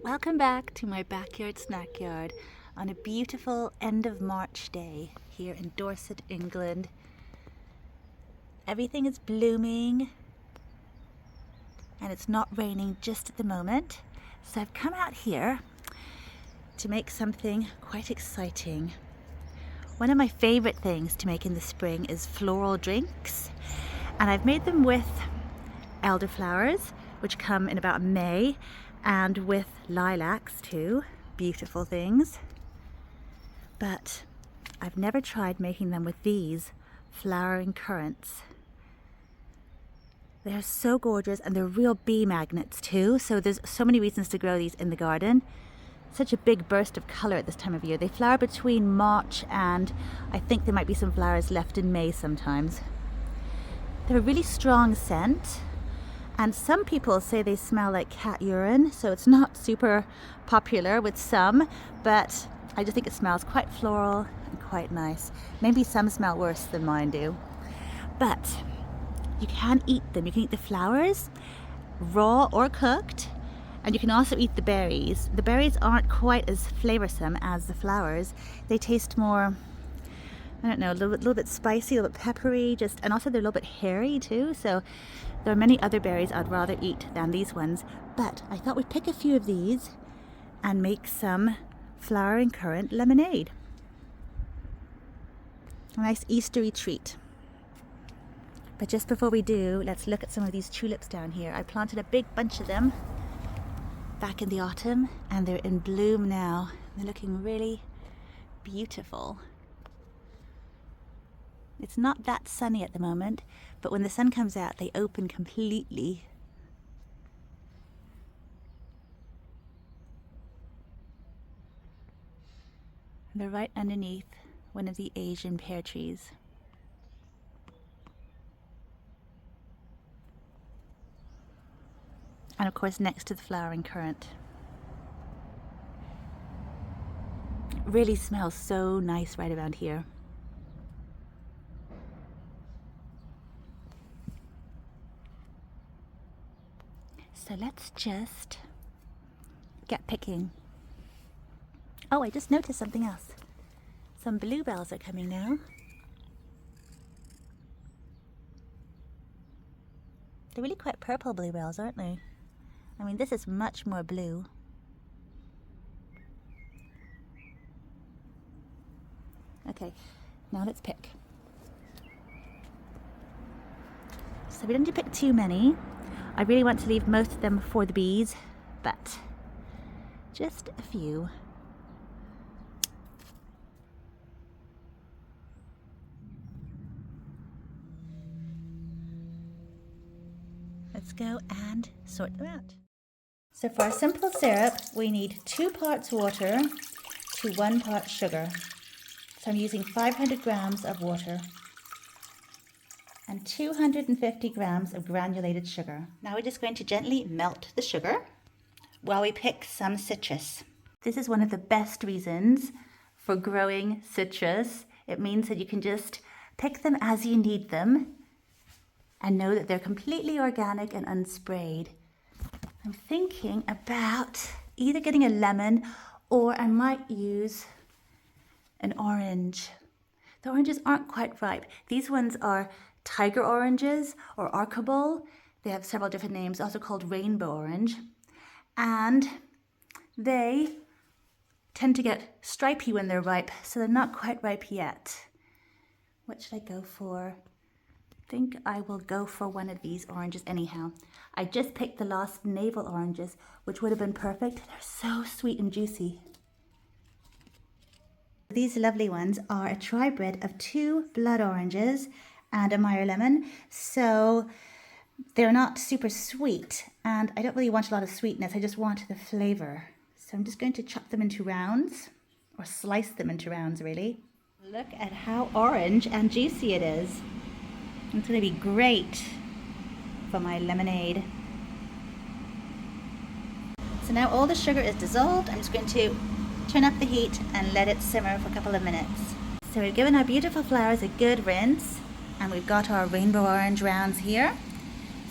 Welcome back to my backyard snack yard on a beautiful end of March day here in Dorset, England. Everything is blooming and it's not raining just at the moment. So I've come out here to make something quite exciting. One of my favorite things to make in the spring is floral drinks, and I've made them with elderflowers, which come in about May, and with lilacs too, beautiful things. But I've never tried making them with these flowering currants. They're so gorgeous, and they're real bee magnets too, so there's so many reasons to grow these in the garden. Such a big burst of colour at this time of year. They flower between March and I think there might be some flowers left in May sometimes. They're a really strong scent, and some people say they smell like cat urine, so it's not super popular with some, but I just think it smells quite floral and quite nice. Maybe some smell worse than mine do. But you can eat them. You can eat the flowers raw or cooked, and you can also eat the berries. The berries aren't quite as flavoursome as the flowers. They taste more, I don't know, a little bit spicy, a little bit peppery, and also they're a little bit hairy too. So there are many other berries I'd rather eat than these ones. But I thought we'd pick a few of these and make some flowering currant lemonade. A nice Eastery treat. But just before we do, let's look at some of these tulips down here. I planted a big bunch of them back in the autumn, and they're in bloom now. They're looking really beautiful. It's not that sunny at the moment, but when the sun comes out, they open completely. And they're right underneath one of the Asian pear trees. And of course next to the flowering currant. It really smells so nice right around here. So let's just get picking. Oh, I just noticed something else. Some bluebells are coming now. They're really quite purple bluebells, aren't they? I mean, this is much more blue. Okay, now let's pick. So we don't need to pick too many. I really want to leave most of them for the bees, but just a few. Let's go and sort them out. So for our simple syrup, we need 2 parts water to 1 part sugar. So I'm using 500 grams of water and 250 grams of granulated sugar. Now we're just going to gently melt the sugar while we pick some citrus. This is one of the best reasons for growing citrus. It means that you can just pick them as you need them and know that they're completely organic and unsprayed. I'm thinking about either getting a lemon, or I might use an orange. The oranges aren't quite ripe. These ones are tiger oranges or archibald. They have several different names, also called rainbow orange. And they tend to get stripy when they're ripe, so they're not quite ripe yet. What should I go for? I think I will go for one of these oranges anyhow. I just picked the last navel oranges, which would have been perfect. They're so sweet and juicy. These lovely ones are a tri-bred of 2 blood oranges and a Meyer lemon, so they're not super sweet, and I don't really want a lot of sweetness. I just want the flavor. So I'm just going to chop them into rounds, or slice them into rounds really. Look at how orange and juicy it is. It's going to be great for my lemonade. So now all the sugar is dissolved. I'm just going to turn up the heat and let it simmer for a couple of minutes. So we've given our beautiful flowers a good rinse, and we've got our rainbow orange rounds here.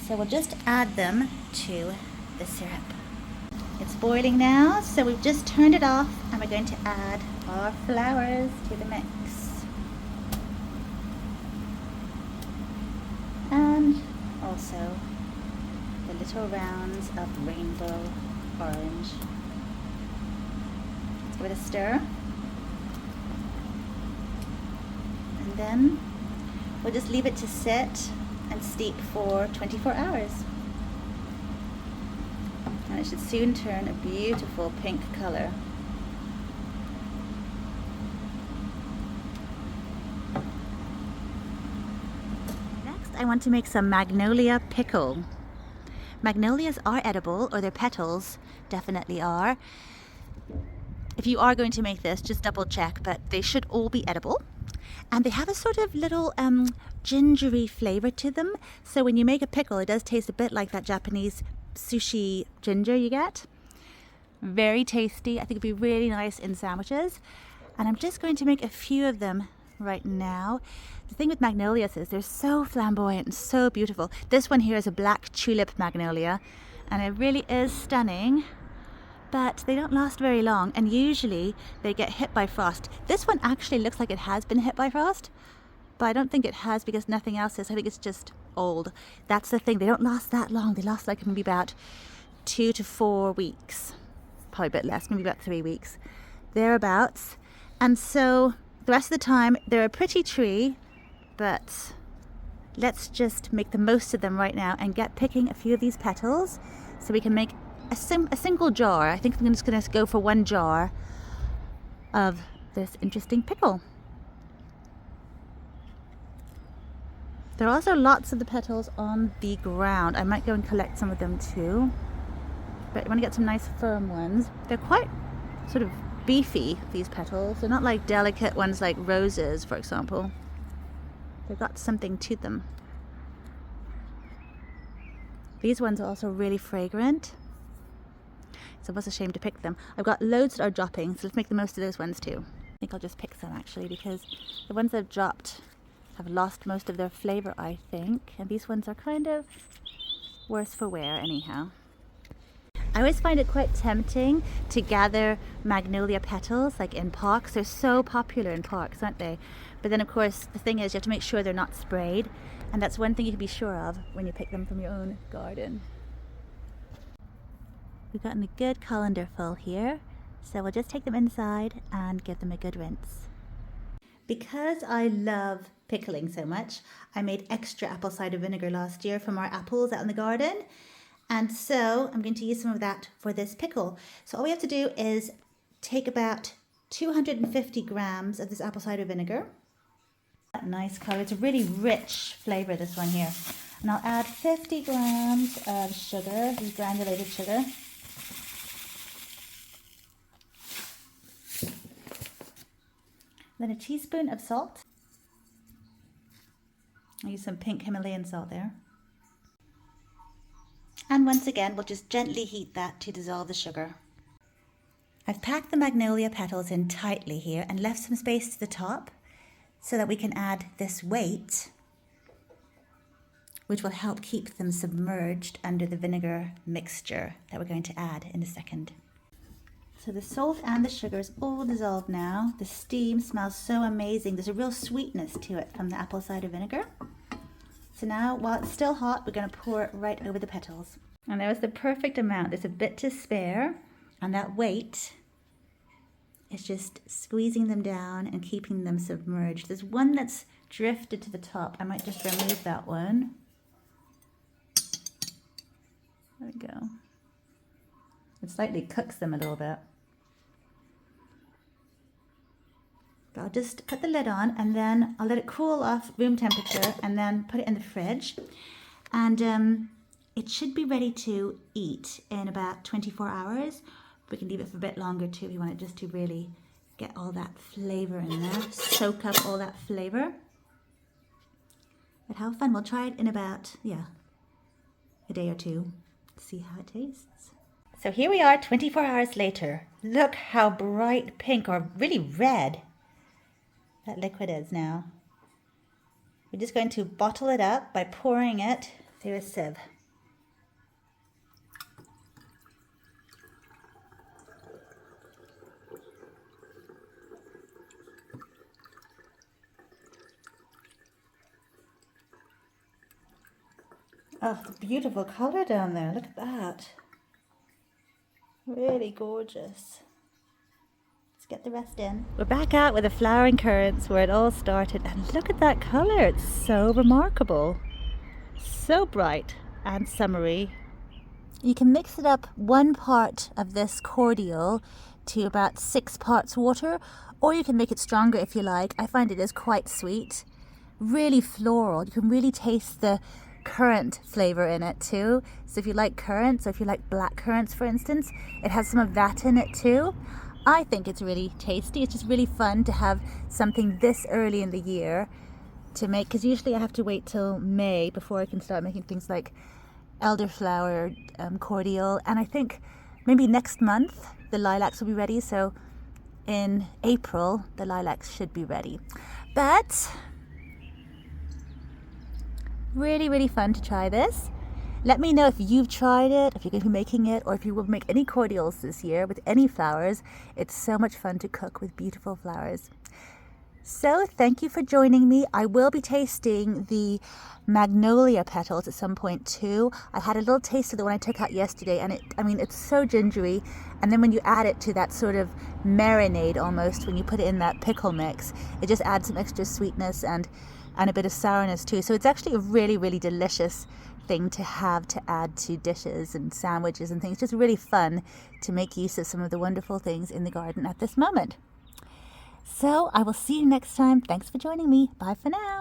So we'll just add them to the syrup. It's boiling now, so we've just turned it off and we're going to add our flowers to the mix. And also the little rounds of rainbow orange. Let's give it a stir. And then we'll just leave it to sit and steep for 24 hours. And it should soon turn a beautiful pink color. Next, I want to make some Magnolia Pickle. Magnolias are edible, or their petals definitely are. If you are going to make this, just double check, but they should all be edible. And they have a sort of little gingery flavor to them. So when you make a pickle, it does taste a bit like that Japanese sushi ginger you get. Very tasty. I think it'd be really nice in sandwiches. And I'm just going to make a few of them right now. The thing with magnolias is they're so flamboyant and so beautiful. This one here is a black tulip magnolia, and it really is stunning. But they don't last very long, and usually they get hit by frost. This one actually looks like it has been hit by frost, but I don't think it has because nothing else is. I think it's just old. That's the thing, they don't last that long. They last like maybe about 2 to 4 weeks, probably a bit less, maybe about 3 weeks, thereabouts. And so the rest of the time they're a pretty tree, but let's just make the most of them right now and get picking a few of these petals so we can make a single jar. I think I'm just going to go for 1 jar of this interesting pickle. There are also lots of the petals on the ground. I might go and collect some of them too. But I want to get some nice firm ones. They're quite sort of beefy, these petals. They're not like delicate ones like roses, for example. They've got something to them. These ones are also really fragrant. So it was a shame to pick them. I've got loads that are dropping, so let's make the most of those ones too. I think I'll just pick some actually, because the ones that have dropped have lost most of their flavor, I think. And these ones are kind of worse for wear anyhow. I always find it quite tempting to gather magnolia petals like in parks. They're so popular in parks, aren't they? But then of course the thing is you have to make sure they're not sprayed, and that's one thing you can be sure of when you pick them from your own garden. We've gotten a good colander full here, so we'll just take them inside and give them a good rinse. Because I love pickling so much, I made extra apple cider vinegar last year from our apples out in the garden. And so I'm going to use some of that for this pickle. So all we have to do is take about 250 grams of this apple cider vinegar. That nice color. It's a really rich flavor, this one here. And I'll add 50 grams of sugar, this granulated sugar. Then a teaspoon of salt. I'll use some pink Himalayan salt there. And once again, we'll just gently heat that to dissolve the sugar. I've packed the magnolia petals in tightly here and left some space to the top so that we can add this weight, which will help keep them submerged under the vinegar mixture that we're going to add in a second. So the salt and the sugar is all dissolved now. The steam smells so amazing. There's a real sweetness to it from the apple cider vinegar. So now, while it's still hot, we're going to pour it right over the petals. And that was the perfect amount. There's a bit to spare, and that weight is just squeezing them down and keeping them submerged. There's one that's drifted to the top. I might just remove that one. There we go. It slightly cooks them a little bit. But I'll just put the lid on and then I'll let it cool off room temperature and then put it in the fridge. And it should be ready to eat in about 24 hours. We can leave it for a bit longer too if you want it just to really get all that flavor in there, soak up all that flavor. But how fun. We'll try it in about, a day or two to see how it tastes. So here we are 24 hours later. Look how bright pink, or really red, that liquid is now. We're just going to bottle it up by pouring it through a sieve. Oh, the beautiful colour down there. Look at that. Really gorgeous. Let's get the rest in. We're back out with the flowering currants where it all started. And look at that colour. It's so remarkable. So bright and summery. You can mix it up 1 part of this cordial to about 6 parts water, or you can make it stronger if you like. I find it is quite sweet. Really floral. You can really taste the currant flavor in it too. So if you like currants, or if you like black currants for instance, it has some of that in it too. I think it's really tasty. It's just really fun to have something this early in the year to make, because usually I have to wait till May before I can start making things like elderflower cordial, and I think maybe next month the lilacs will be ready, so in April the lilacs should be ready. But really fun to try this. Let me know if you've tried it, if you're going to be making it, or if you will make any cordials this year with any flowers. It's so much fun to cook with beautiful flowers. So thank you for joining me. I will be tasting the Magnolia petals at some point too. I had a little taste of the one I took out yesterday, and it's so gingery. And then when you add it to that sort of marinade almost, when you put it in that pickle mix, it just adds some extra sweetness and a bit of sourness too. So it's actually a really delicious thing to have to add to dishes and sandwiches and things. Just really fun to make use of some of the wonderful things in the garden at this moment. So I will see you next time. Thanks for joining me. Bye for now.